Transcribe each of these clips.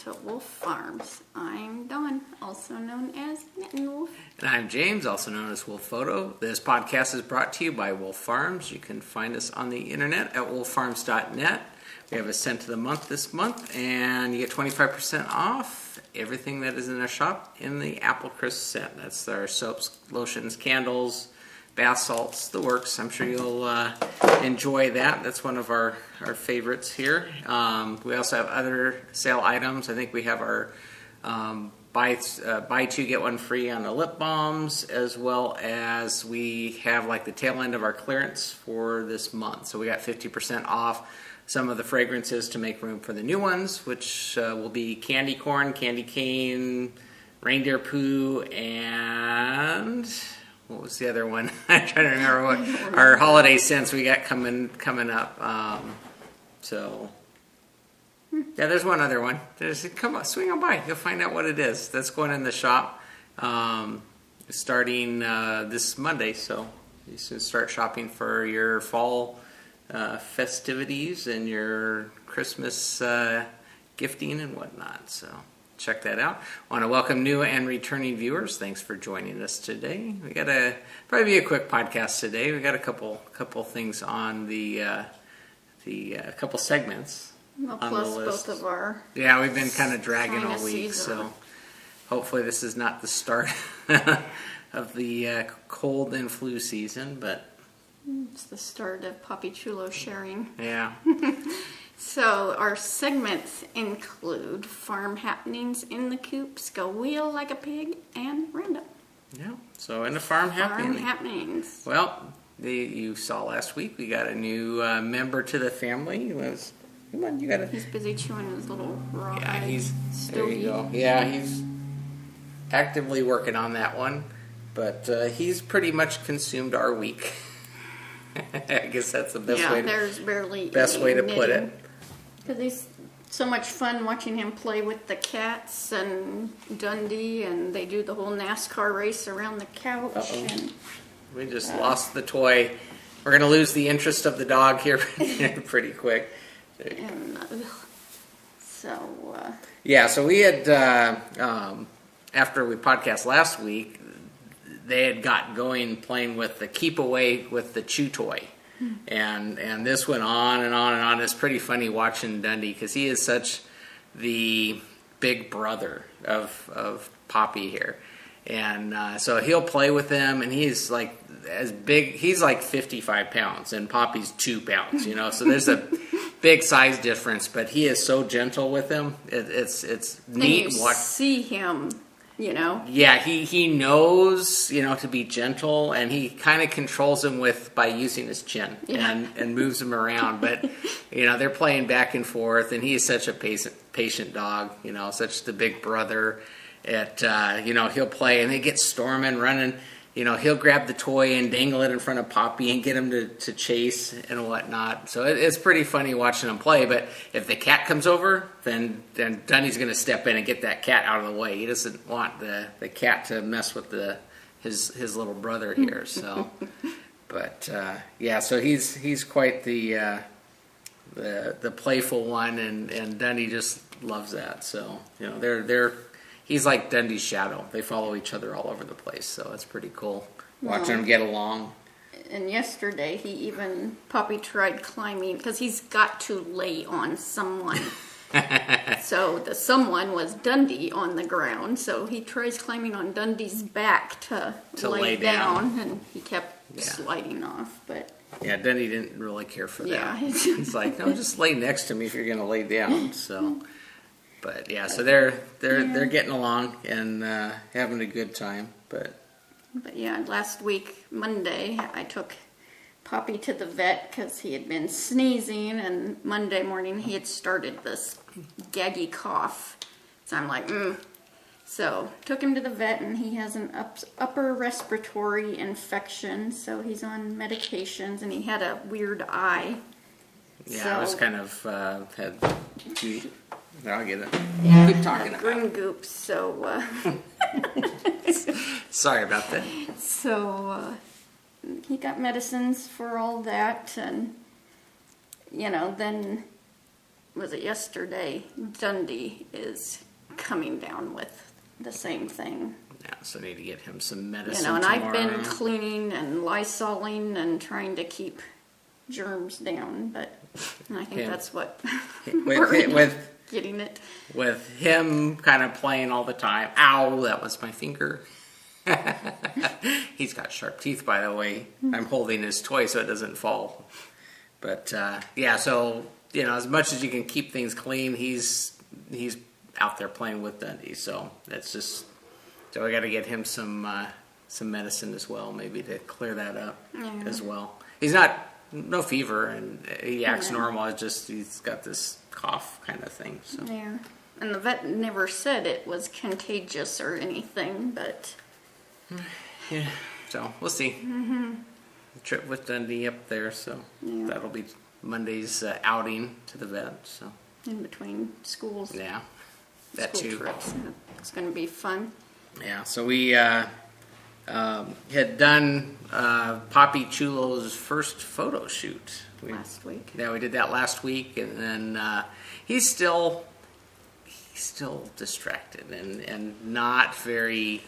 to Wolf Farms. I'm Dawn, also known as Mitten Wolf. And I'm James, also known as Wolf Photo. This podcast is brought to you by Wolf Farms. You can find us on the internet at wolffarms.net. We have a scent of the month this month, and you get 25% off everything that is in our shop in the Apple Crisp scent. That's our soaps, lotions, candles, bath salts, the works. I'm sure you'll enjoy that. That's one of our favorites here. We also have other sale items. I think we have our buy two get one free on the lip balms, as well as we have like the tail end of our clearance for this month. So we got 50% off some of the fragrances to make room for the new ones, which will be candy corn, candy cane, reindeer poo, and what was the other one? I'm trying to remember what our holiday scents we got coming up. Yeah, there's one other one. Come on, swing on by. You'll find out what it is. That's going in the shop starting this Monday. So you should start shopping for your fall festivities and your Christmas gifting and whatnot. So check that out. I want to welcome new and returning viewers. Thanks for joining us today. We got probably be a quick podcast today. We got a couple things on the couple segments. Well, plus both of our we've been kind of dragging all week, season. so hopefully this is not the start of the cold and flu season, but it's the start of Poppy Chulo sharing. Yeah. So our segments include farm happenings in the Coop, Squeal like a pig, and Roundup. Yeah. So in the farm happenings. Well, you saw last week we got a new member to the family. Come on, you gotta. He's busy chewing his little raw. Yeah, there you go. Yeah, he's actively working on that one, but he's pretty much consumed our week. I guess that's the best way. There's barely way to put it. Because he's so much fun watching him play with the cats and Dundee, and they do the whole NASCAR race around the couch. And we just lost the toy. We're gonna lose the interest of the dog here pretty quick. And so we had after we podcast last week, they had got going playing with the keep away with the chew toy, and this went on and on and on. It's pretty funny watching Dundee because he is such the big brother of Poppy here, and so he'll play with them, and he's like as big. He's like 55 pounds, and Poppy's 2 pounds. So there's a big size difference, but he is so gentle with him. It's neat. And you see him, Yeah, he knows, to be gentle, and he kind of controls him by using his chin and moves him around. But, they're playing back and forth, and he is such a patient dog, such the big brother. He'll play, and they get storming, running. He'll grab the toy and dangle it in front of Poppy and get him to chase and whatnot. So it's pretty funny watching him play. But if the cat comes over, then Dunny's going to step in and get that cat out of the way. He doesn't want the cat to mess with his little brother here. So, but so he's quite the playful one, and Dunny just loves that. So he's like Dundee's shadow. They follow each other all over the place, so it's pretty cool watching them get along. And yesterday, Poppy tried climbing, because he's got to lay on someone. So the someone was Dundee on the ground, so he tries climbing on Dundee's back to lay down, and he kept sliding off, but... Yeah, Dundee didn't really care for that. Yeah. He's like, no, just lay next to me if you're going to lay down, so... But so they're getting along and having a good time. But last week Monday I took Poppy to the vet because he had been sneezing, and Monday morning he had started this gaggy cough. So I'm like, So took him to the vet, and he has an upper respiratory infection, so he's on medications, and he had a weird eye. Yeah, I was kind of had. I'll get it. Yeah, keep talking. Green goop. So sorry about that. So he got medicines for all that, and then was it yesterday, Dundee is coming down with the same thing. Yeah, so I need to get him some medicine And tomorrow. I've been cleaning and Lysoling and trying to keep germs down, but I think that's what with getting it. With him kind of playing all the time. Ow, that was my finger. He's got sharp teeth, by the way. I'm holding his toy so it doesn't fall. But yeah, so as much as you can keep things clean, he's out there playing with Dundee. So that's just so I got to get him some medicine as well, maybe to clear that up as well. He's no fever and he acts normal. It's just he's got this cough kind of thing. So. Yeah, and the vet never said it was contagious or anything, but yeah. So we'll see. Mm-hmm. The trip with Dundee up there, so that'll be Monday's outing to the vet. So in between schools, that school too. Trips. It's going to be fun. Yeah, so we had done Poppy Chulo's first photo shoot Last week. Yeah, we did that last week, and then he's still distracted and not very.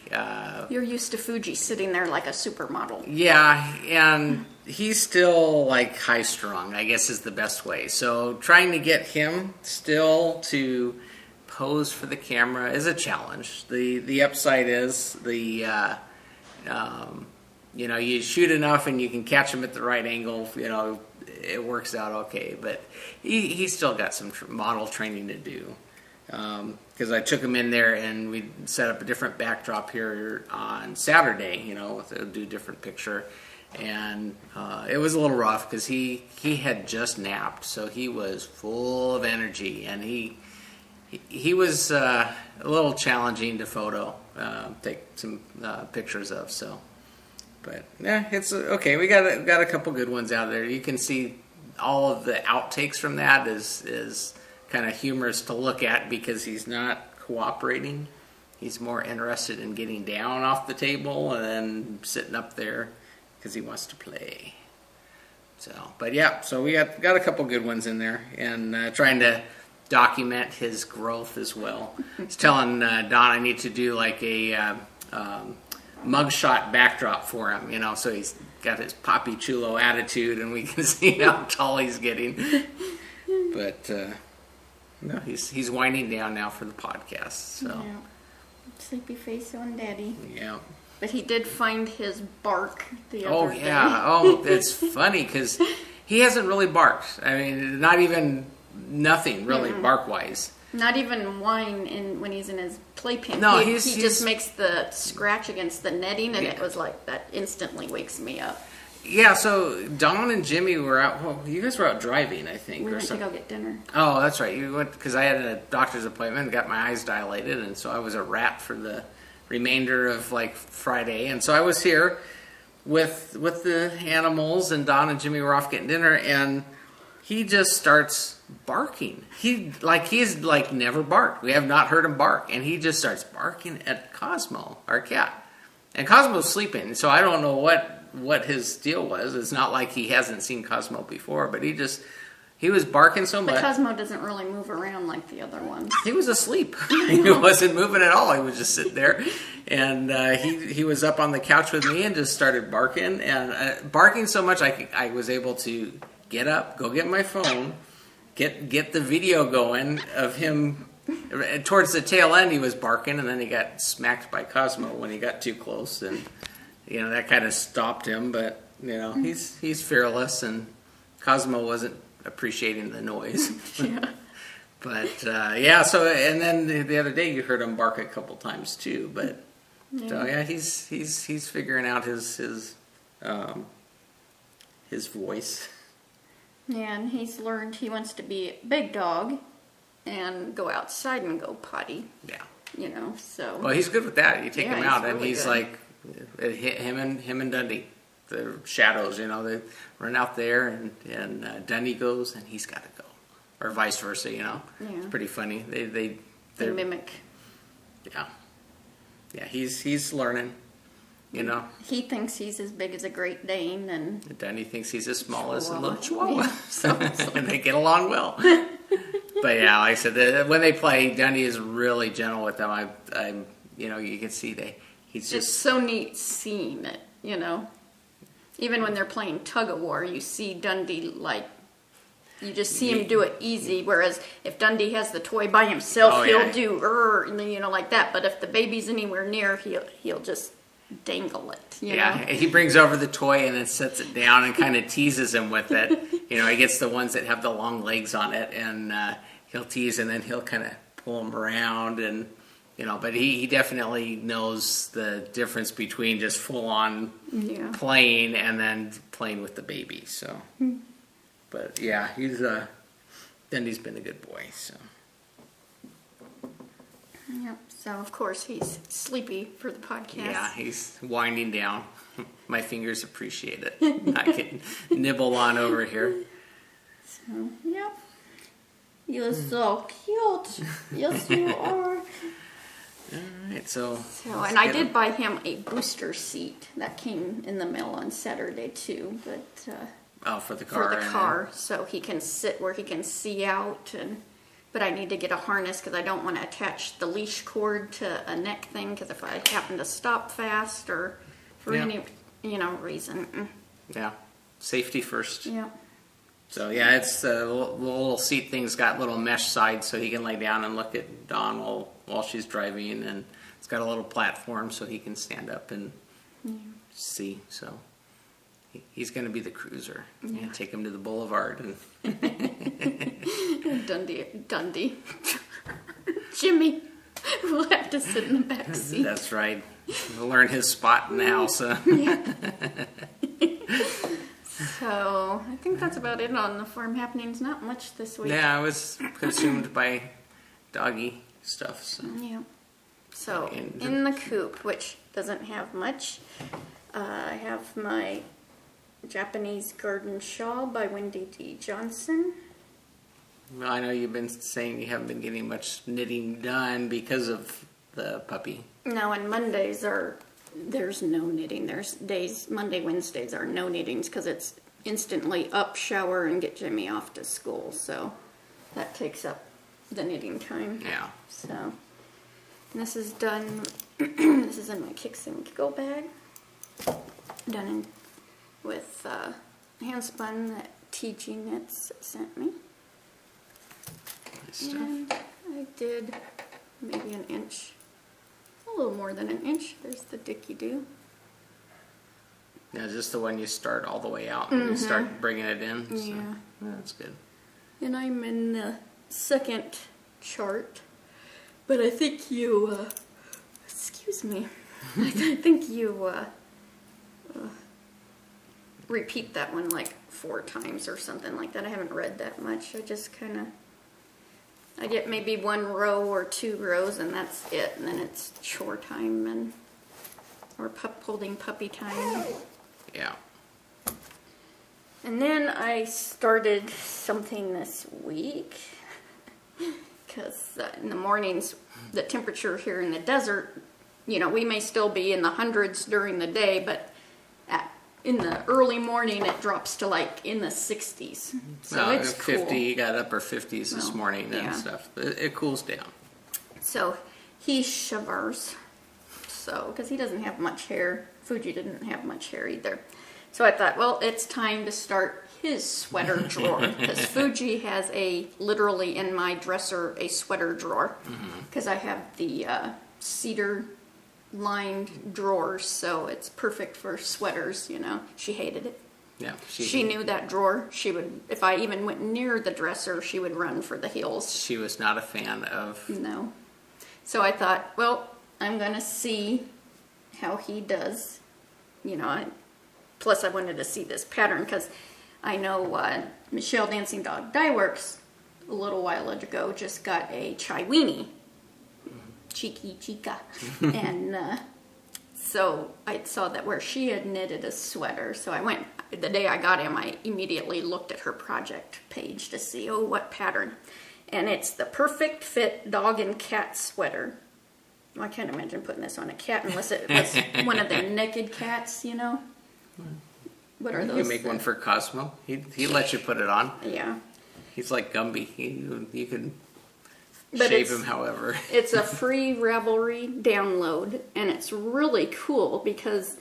You're used to Fuji sitting there like a supermodel. Yeah, and he's still like high strung, I guess is the best way. So trying to get him still to pose for the camera is a challenge. The upside is you shoot enough and you can catch him at the right angle. It works out okay. But he's still got some model training to do. Because I took him in there and we set up a different backdrop here on Saturday. To do a different picture. And it was a little rough because he had just napped, so he was full of energy, and he was a little challenging to take some pictures of. So, but yeah, it's okay. We got a couple good ones out there. You can see all of the outtakes from that is kind of humorous to look at because he's not cooperating. He's more interested in getting down off the table and then sitting up there because he wants to play. So, but yeah, so we got a couple good ones in there, and trying to document his growth as well. I was telling Don I need to do like a mugshot backdrop for him, so he's got his Poppy Chulo attitude, and we can see how tall he's getting. But no, he's winding down now for the podcast. So yeah. Sleepy face on Daddy. Yeah. But he did find his bark the other day. It's funny because he hasn't really barked. I mean, not even nothing really bark-wise. Not even whine when he's in his playpen. No, he he's just makes the scratch against the netting, and it was like that instantly wakes me up. Yeah, so Don and Jimmy were out. Well, you guys were out driving, I think. We went to go get dinner. Oh, that's right. You went because I had a doctor's appointment and got my eyes dilated, and so I was a rat for the remainder of like Friday. And so I was here with the animals, and Don and Jimmy were off getting dinner, and he just starts barking. He's never barked. We have not heard him bark, and he just starts barking at Cosmo, our cat. And Cosmo's sleeping, so I don't know what his deal was. It's not like he hasn't seen Cosmo before, but he was barking so much. But Cosmo doesn't really move around like the other ones. He was asleep. He wasn't moving at all. He was just sitting there, and he was up on the couch with me and just started barking barking so much I was able to get up, go get my phone, get the video going of him. Towards the tail end, he was barking, and then he got smacked by Cosmo when he got too close, and that kind of stopped him. But he's fearless, and Cosmo wasn't appreciating the noise. Yeah. But so and then the other day you heard him bark a couple times too. But so yeah, he's figuring out his voice. Yeah, and he's learned he wants to be a big dog and go outside and go potty. Yeah. So. Well, he's good with that. You take him out, and really he's good. like him and Dundee. The shadows, they run out there, and Dundee goes, and he's got to go, or vice versa. Yeah. It's pretty funny. They mimic. Yeah. He's learning. He thinks he's as big as a Great Dane, and Dundee thinks he's as small as a little Chihuahua. So and they get along well. But yeah, like I said, when they play, Dundee is really gentle with them. I'm you can see he's just It's so neat seeing it, Even when they're playing tug of war, you see Dundee you just see him do it easy. Whereas if Dundee has the toy by himself, he'll do like that. But if the baby's anywhere near, he'll just dangle it. You know? He brings over the toy and then sets it down and kind of teases him with it. He gets the ones that have the long legs on it, and he'll tease, and then he'll kind of pull them around, and But he definitely knows the difference between just full on playing and then playing with the baby. So, but yeah, Dundee's been a good boy. So. Yep. So of course he's sleepy for the podcast. Yeah, he's winding down. My fingers appreciate it. I can nibble on over here. So yep. You're so cute. Yes, you are. All right, so and I did buy him a booster seat that came in the mail on Saturday too, but for the car, so he can sit where he can see out, but I need to get a harness because I don't want to attach the leash cord to a neck thing because if I happen to stop fast or for any reason. Yeah, safety first. Yeah. So yeah, it's the little seat thing's got little mesh sides so he can lay down and look at Dawn while she's driving, and it's got a little platform so he can stand up and see. So he's going to be the cruiser. Yeah, take him to the boulevard and Dundee, Jimmy will have to sit in the back seat. That's right. He'll learn his spot in the house. So, I think that's about it on the farm happenings. Not much this week. Yeah, I was consumed by doggy stuff. So. Yeah. So, in the coop, which doesn't have much, I have my Japanese garden shawl by Wendy D. Johnson. Well, I know you've been saying you haven't been getting much knitting done because of the puppy. No, and there's no knitting. There's Monday, Wednesdays are no knittings because it's instantly up, shower, and get Jimmy off to school. So that takes up the knitting time. Yeah. So this is done. This is in my Kicks and Giggle bag. Done with handspun that TG Knits sent me. Nice stuff. And I did maybe an inch. A little more than an inch. There's the Dicky Doo. Now, is this the one you start all the way out and you start bringing it in? So, Yeah. That's good. And I'm in the second chart. But I think you, excuse me. I think you repeat that one like 4 times or something like that. I haven't read that much. I just kind of... I get maybe 1 row or 2 rows, and that's it. And then it's chore time or holding puppy time. Yeah. And then I started something this week because in the mornings, the temperature here in the desert, we may still be in the hundreds during the day, but in the early morning, it drops to in the 60s. So it's 50, cool. You got upper 50s this morning and stuff. But it cools down. So he shivers. So, because he doesn't have much hair. Fuji didn't have much hair either. So I thought, well, it's time to start his sweater drawer. Because Fuji has literally in my dresser, a sweater drawer. Because I have the cedar lined drawers, so it's perfect for sweaters, She hated it. Yeah. She knew that drawer. She would, if I even went near the dresser, she would run for the hills. She was not a fan of... No. So I thought, well, I'm going to see how he does, plus I wanted to see this pattern because I know Michelle Dancing Dog Dye Works a little while ago just got a chai weenie. Cheeky chica. And so I saw that where she had knitted a sweater. So I went, the day I got him, I immediately looked at her project page to see, what pattern. And it's the Perfect Fit Dog and Cat Sweater. Well, I can't imagine putting this on a cat unless it was one of their naked cats, What are those? You make one for Cosmo. He lets you put it on. Yeah. He's like Gumby. You can But shape him however. It's a free Ravelry download, and it's really cool because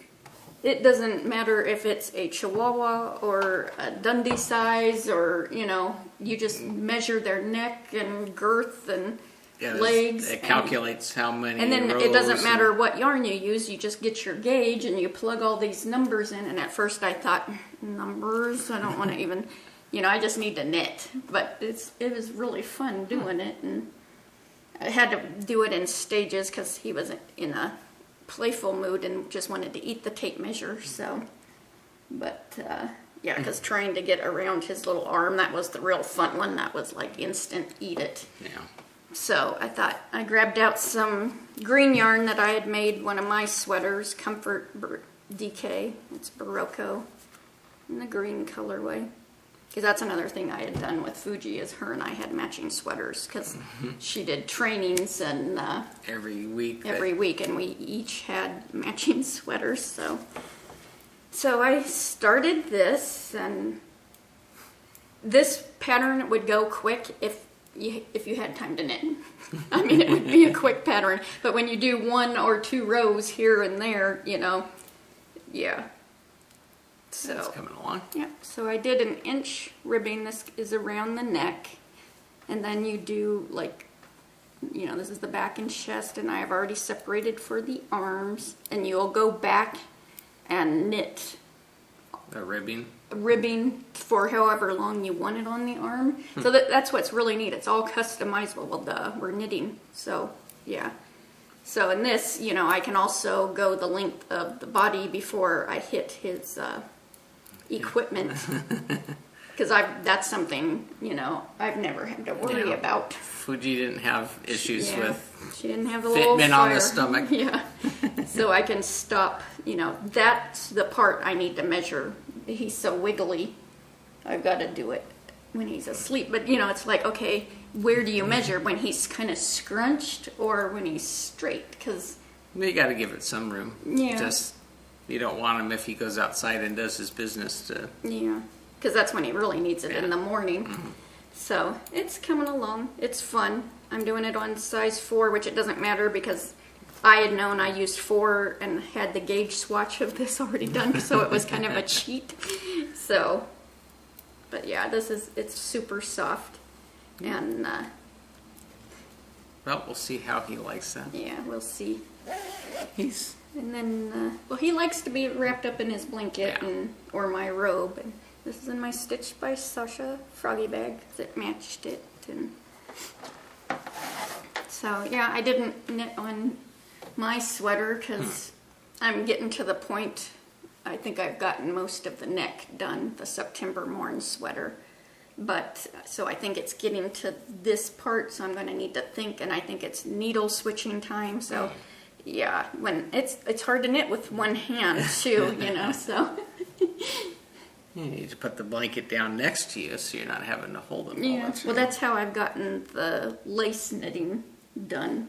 it doesn't matter if it's a Chihuahua or a Dundee size, or you just measure their neck and girth and legs. It calculates how many. And then rows it doesn't matter what yarn you use. You just get your gauge and you plug all these numbers in. And at first I thought, numbers? I don't want to even. I just need to knit. But it was really fun doing it, and I had to do it in stages because he was in a playful mood and just wanted to eat the tape measure. So, but because trying to get around his little arm, that was the real fun one. That was like instant eat it. Yeah. So I thought I grabbed out some green yarn that I had made one of my sweaters, Comfort DK. It's Barocco in the green colorway. Because that's another thing I had done with Fuji, is her and I had matching sweaters, because she did trainings and every week, and we each had matching sweaters. So I started this, and this pattern would go quick if you had time to knit. I mean, it would be a quick pattern, but when you do 1 or 2 rows here and there, yeah. So it's coming along. Yeah, so I did an inch ribbing. This is around the neck, and then you do this is the back and chest, and I have already separated for the arms, and you'll go back and knit The ribbing for however long you want it on the arm. So that's what's really neat. It's all customizable. Well, we're knitting, so yeah. So in this, I can also go the length of the body before I hit his equipment, because that's something I've never had to worry about. Fuji didn't have issues with. She didn't have the little fitment fire on the stomach. Yeah, so I can stop. That's the part I need to measure. He's so wiggly. I've got to do it when he's asleep. But it's like, okay, where do you measure? When he's kind of scrunched or when he's straight? Because you got to give it some room. Yeah. You don't want him, if he goes outside and does his business, to... Yeah, because that's when he really needs it, in the morning. So it's coming along. It's fun. I'm doing it on size 4, which it doesn't matter because I had known I used 4 and had the gauge swatch of this already done, so it was kind of a cheat. So, but yeah, it's super soft. And, well, we'll see how he likes that. Yeah, we'll see. And then, he likes to be wrapped up in his blanket or my robe. And this is in my Stitched by Sasha froggy bag because it matched it. And so, yeah, I didn't knit on my sweater because I'm getting to the point. I think I've gotten most of the neck done, the September Morn sweater. But, so I think it's getting to this part, so I'm going to need to think. And I think it's needle switching time, so... Yeah, when it's hard to knit with one hand too, so. You need to put the blanket down next to you so you're not having to hold them all the time. Well, that's how I've gotten the lace knitting done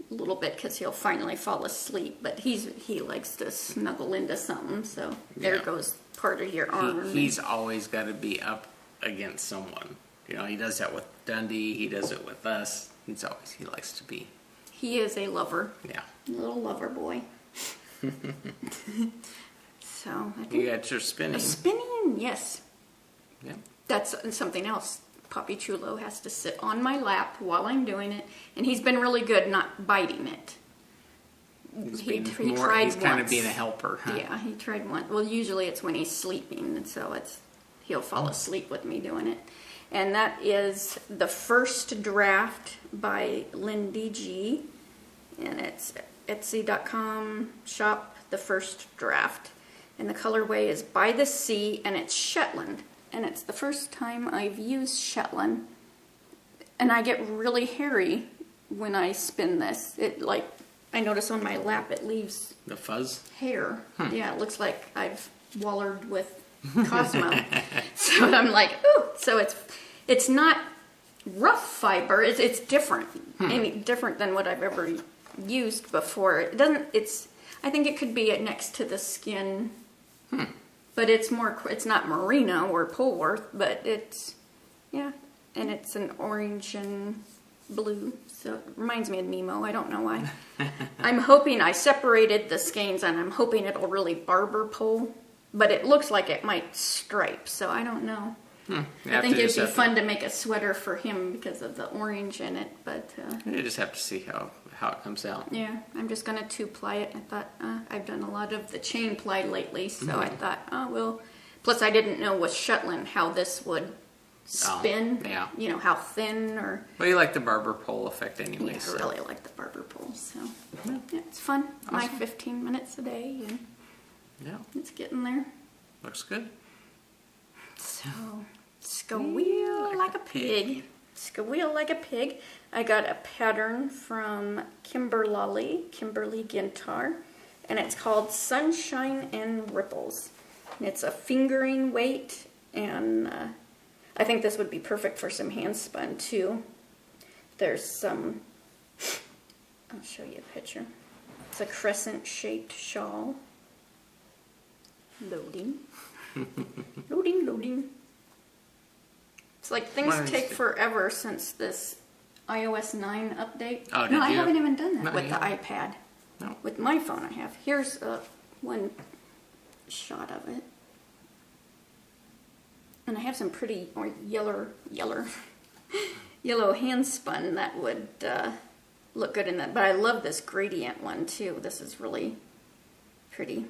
a little bit, because he'll finally fall asleep. But he likes to snuggle into something, so there goes part of your arm. He's always got to be up against someone. He does that with Dundee. He does it with us. He likes to be. He is a lover. Yeah. A little lover boy. So, I think... You got your spinning. Spinning, yes. Yeah. That's something else. Poppy Chulo has to sit on my lap while I'm doing it, and he's been really good not biting it. He tried he's once. kind of being a helper, huh? Yeah, he tried once. Well, usually it's when he's sleeping, and so he'll fall asleep with me doing it. And that is the first draft by Lindy G. And it's Etsy.com shop the first draft. And the colorway is By the Sea, and it's Shetland. And it's the first time I've used Shetland. And I get really hairy when I spin this. I notice on my lap it leaves the fuzz hair. Yeah, it looks like I've wallered with Cosmo. So I'm like, ooh. So it's not rough fiber. It's different. Any different than what I've ever used before. It doesn't. I think it could be next to the skin. But it's not merino or Polworth, but Yeah, and it's an orange and blue, so it reminds me of Nemo. I don't know why. I'm hoping I separated the skeins, and I'm hoping it'll really barber pole, but it looks like it might stripe, so I don't know. I think it'd be fun to make a sweater for him because of the orange in it, but... you just have to see how it comes out. Yeah, I'm just going to 2-ply it. I thought, I've done a lot of the chain ply lately, so I thought, well... Plus, I didn't know with Shetland how this would spin. Yeah. You know, how thin or... Well, you like the barber pole effect anyway. Yeah, so. I really like the barber pole, so... Yeah, it's fun. Awesome. My 15 minutes a day, and Yeah, it's getting there. looks good. So... Squeal like a pig. Squeal like a pig. I got a pattern from Kimberly Gintar, and it's called Sunshine and Ripples. And it's a fingering weight, and I think this would be perfect for some hand spun too. There's some, I'll show you a picture. It's a crescent shaped shawl. Loading. Loading. It's like things take forever since this iOS 9 update. Oh, did no, I you? haven't even done that Not with yet. the iPad. No. With my phone I have. Here's one shot of it. And I have some pretty yellow hand spun that would look good in that. But I love this gradient one too. This is really pretty.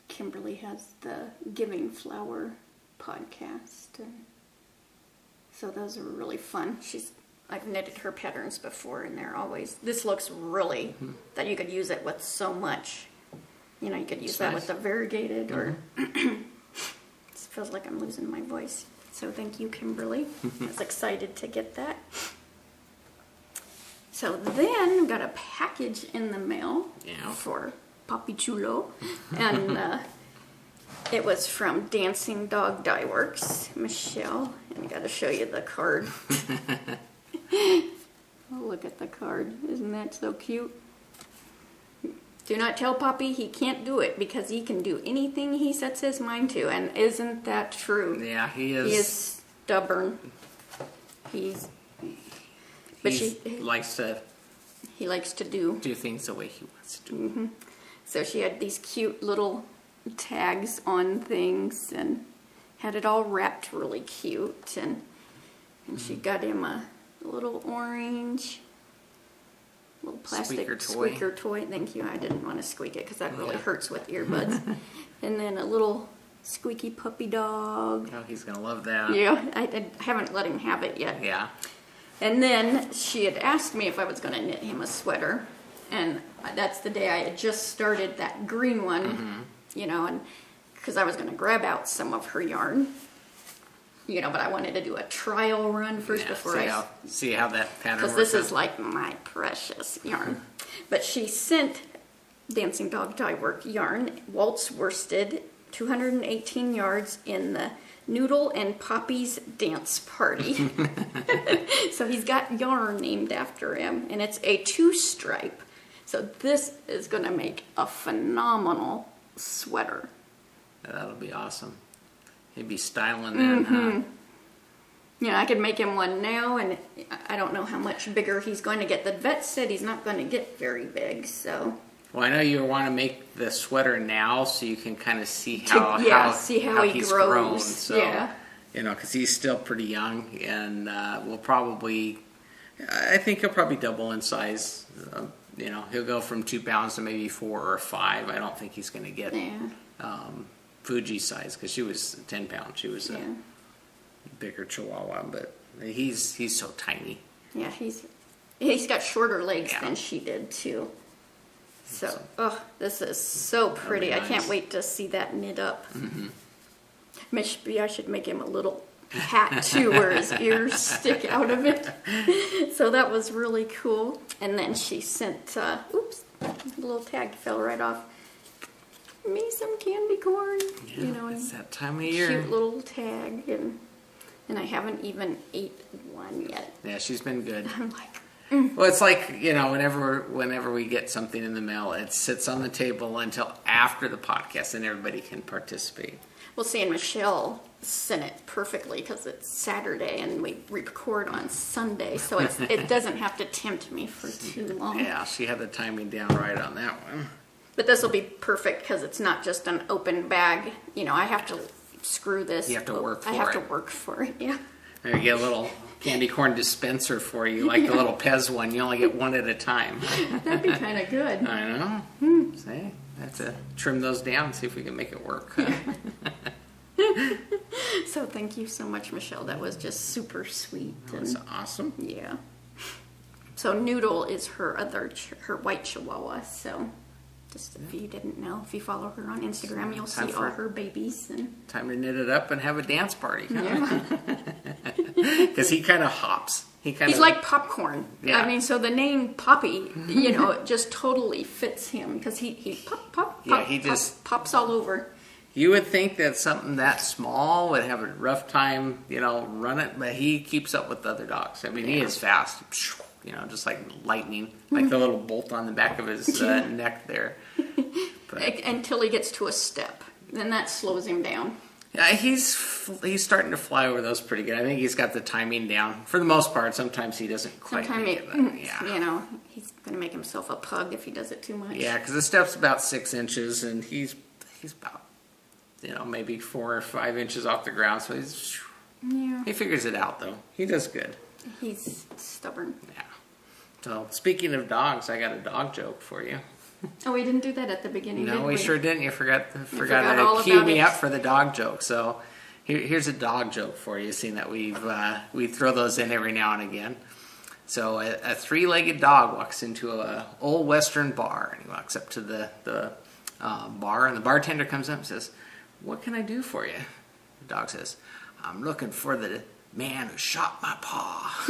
Kimberly has the Giving Flower podcast, and so those are really fun. I've knitted her patterns before, and they're always. This looks really that you could use it with so much. You know, you could use that with the variegated, or it feels like I'm losing my voice. So thank you, Kimberly. I was excited to get that. So then got a package in the mail for Papi Chulo, and it was from Dancing Dog Dye Works, Michelle, and I got to show you the card. Oh, look at the card. Isn't that so cute? Do not tell Papi he can't do it, because he can do anything he sets his mind to, and isn't that true? Yeah, he is. He is stubborn. He likes to do things the way he wants to do. So she had these cute little tags on things and had it all wrapped really cute, and she got him a little orange little plastic squeaker toy. Thank you. I didn't want to squeak it because that really hurts with earbuds. And then a little squeaky puppy dog. Oh, he's gonna love that. Yeah, I haven't let him have it yet. Yeah. And then she had asked me if I was going to knit him a sweater, and that's the day I had just started that green one, you know, and because I was going to grab out some of her yarn, you know, but I wanted to do a trial run first before see how that pattern works. because this is like my precious yarn. But she sent Dancing Dog Dye Work yarn, waltz worsted, 218 yards in the Noodle and Poppy's Dance Party. So he's got yarn named after him, and it's a 2-stripe. So this is going to make a phenomenal sweater. That'll be awesome. He'd be styling then, huh? Yeah, I could make him one now, and I don't know how much bigger he's going to get. The vet said he's not going to get very big, so... Well, I know you want to make the sweater now so you can kind of see how he grows. Grown. So, you know, because he's still pretty young, and I think he'll probably double in size. You know, he'll go from 2 pounds to maybe 4 or 5. I don't think he's going to get Fuji size, because she was 10 pounds. She was a bigger Chihuahua, but he's so tiny. Yeah, he's got shorter legs than she did too. So, this is so pretty. Nice. I can't wait to see that knit up. Maybe I should make him a little hat too, where his ears stick out of it. So that was really cool. And then she sent, oops, the little tag fell right off. Me some candy corn. Yeah, you know, it's that time of year. Cute little tag, and I haven't even ate one yet. Yeah, she's been good. I'm like, Well, it's like, whenever we get something in the mail, it sits on the table until after the podcast and everybody can participate. Well, see, and Michelle sent it perfectly because it's Saturday and we record on Sunday, so it doesn't have to tempt me for too long. Yeah, she had the timing down right on that one. But this will be perfect because it's not just an open bag. I have to screw this. You have to work for it. I have to work for it, yeah. Maybe get a little candy corn dispenser for you, like the little Pez one. You only get one at a time. That'd be kind of good. I know. See, I have to trim those down, see if we can make it work. So thank you so much, Michelle. That was just super sweet. That's awesome. Yeah. So Noodle is her white Chihuahua. So just if you didn't know, if you follow her on Instagram, you'll see all her babies. Time to knit it up and have a dance party. Yeah. Because he kind of hops. He's like popcorn. Yeah. I mean, so the name Poppy, it just totally fits him because he pop, Yeah, he just pops all over. You would think that something that small would have a rough time, run it, but he keeps up with the other dogs. I mean, he is fast, just like lightning, like the little bolt on the back of his neck there. But, until he gets to a step, then that slows him down. yeah, he's starting to fly over those pretty good. I think he's got the timing down for the most part. Sometimes he doesn't quite make it. Yeah. He's going to make himself a pug if he does it too much. Yeah, because the step's about 6 inches, and he's about maybe 4 or 5 inches off the ground. So he figures it out though. He does good. He's stubborn. Yeah. So speaking of dogs, I got a dog joke for you. Oh, we didn't do that at the beginning. No, we sure didn't. You forgot all to cue me about up for the dog joke. So here's a dog joke for you. Seeing that we throw those in every now and again. So a 3-legged dog walks into a old Western bar, and he walks up to the bar, and the bartender comes up and says, "What can I do for you?" The dog says, "I'm looking for the man who shot my paw."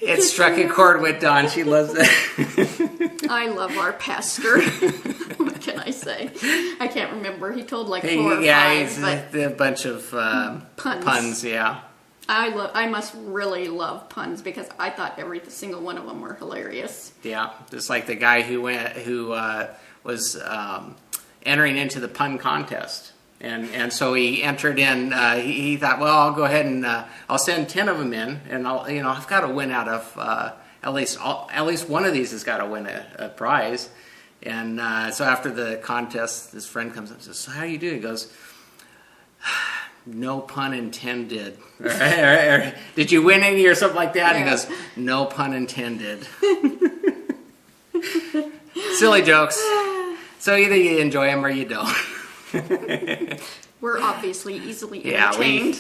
It struck a chord with Dawn. She loves it. I love our pastor. What can I say? I can't remember. He told like 4 or 5. Yeah, he's a bunch of puns. Yeah. I must really love puns because I thought every single one of them were hilarious. Yeah, just like the guy who was entering into the pun contest, and so he entered in. He thought, well, I'll go ahead and I'll send 10 of them in, and I've got to win out of at least one of these has got to win a prize. And so after the contest, his friend comes up and says, "So how do you do?" He goes, "No pun intended." Or, "Did you win any?" or something like that. Yeah. And he goes, "No pun intended." Silly jokes. So either you enjoy them or you don't. We're obviously easily entertained.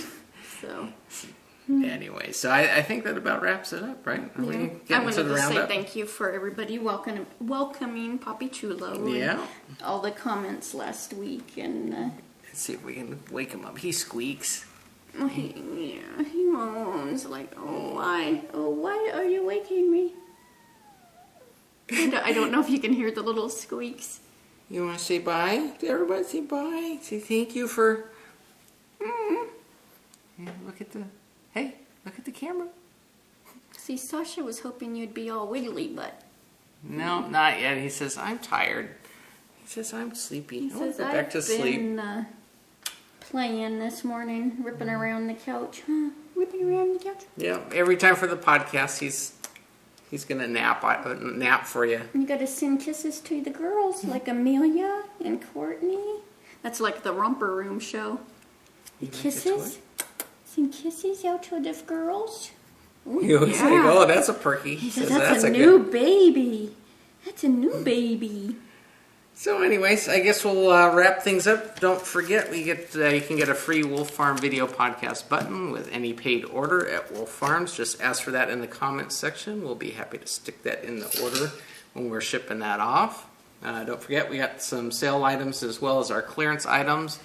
Anyway, so I think that about wraps it up, right? I wanted to say thank you for everybody welcoming Poppy Chulo. Yeah. And all the comments last week and. Let's see if we can wake him up. He squeaks. He moans like, "Oh why are you waking me?" I don't know if you can hear the little squeaks. You want to say bye to everybody? Say bye. Say thank you for. Yeah, look at the camera. See, Sasha was hoping you'd be all wiggly, but. No, not yet. He says, "I'm tired." He says, "I'm sleepy." He says, go back to sleep. I've been playing this morning, ripping around the couch. Ripping around the couch? Yeah, every time for the podcast, he's going to nap for you. You got to send kisses to the girls, like Amelia and Courtney. That's like the Romper Room show. The kisses? Send kisses out to the girls. Ooh, you always say, "Oh, that's a perky." He says, that's a new baby. That's a new baby. So anyways, I guess we'll wrap things up. Don't forget, you can get a free Wolf Farm video podcast button with any paid order at Wolf Farms. Just ask for that in the comments section. We'll be happy to stick that in the order when we're shipping that off. Don't forget, we got some sale items as well as our clearance items.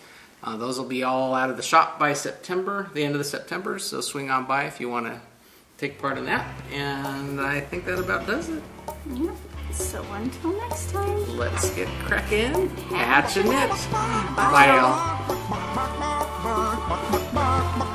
Those will be all out of the shop by September, the end of the September. So swing on by if you want to take part in that. And I think that about does it. Yeah. So until next time, let's get cracking. Hatch a knit. Bye, y'all.